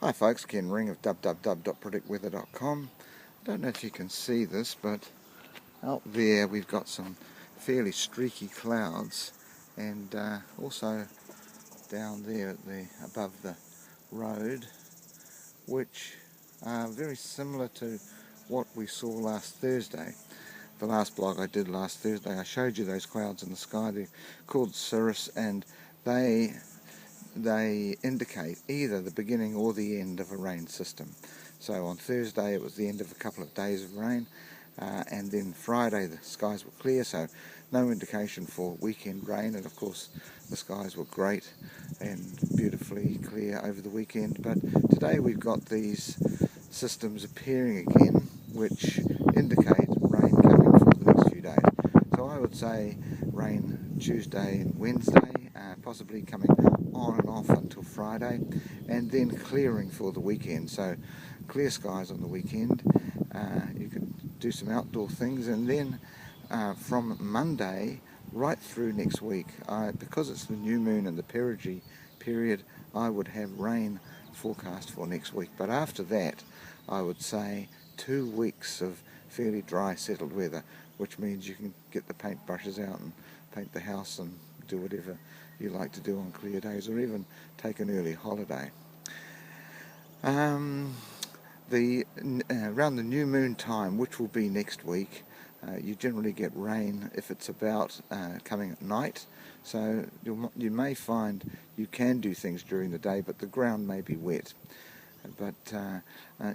Hi folks, Ken Ring of www.predictweather.com. I don't know if you can see this, but out there we've got some fairly streaky clouds, and also down there above the road, which are very similar to what we saw last Thursday. The last blog I did last Thursday, I showed you those clouds in the sky. They're called cirrus, and they indicate either the beginning or the end of a rain system. So on Thursday it was the end of a couple of days of rain, and then Friday the skies were clear, so no indication for weekend rain, and of course the skies were great and beautifully clear over the weekend. But today we've got these systems appearing again, which indicate rain coming for the next few days. So I would say rain Tuesday and Wednesday, possibly coming on and off until Friday, and then clearing for the weekend. So clear skies on the weekend, you can do some outdoor things, and then from Monday right through next week, because it's the new moon and the perigee period, I would have rain forecast for next week. But after that, I would say 2 weeks of fairly dry, settled weather, which means you can get the paint brushes out and paint the house and do whatever you like to do on clear days, or even take an early holiday. Around the new moon time, which will be next week, you generally get rain if it's about coming at night. So you may find you can do things during the day, but the ground may be wet. But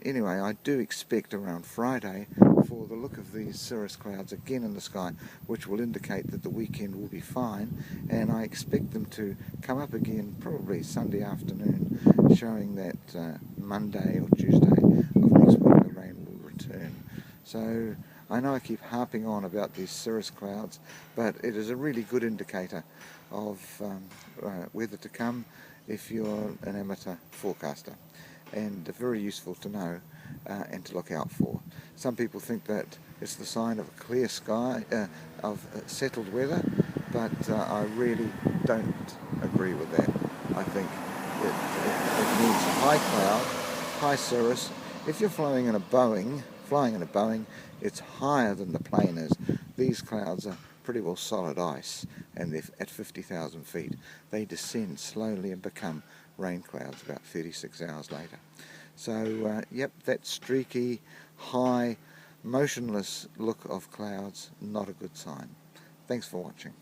anyway, I do expect around Friday for the look of these cirrus clouds again in the sky, which will indicate that the weekend will be fine, and I expect them to come up again probably Sunday afternoon, showing that Monday or Tuesday of next week the rain will return. So I know I keep harping on about these cirrus clouds, but it is a really good indicator of weather to come if you're an amateur forecaster, and very useful to know and to look out for. Some people think that it's the sign of a clear sky, of settled weather, but I really don't agree with that. I think it means high cloud, high cirrus. If you're flying in a Boeing, it's higher than the plane is. These clouds are pretty well solid ice, and they're at 50,000 feet. They descend slowly and become rain clouds about 36 hours later. So, yep, that streaky, high, motionless look of clouds, not a good sign. Thanks for watching.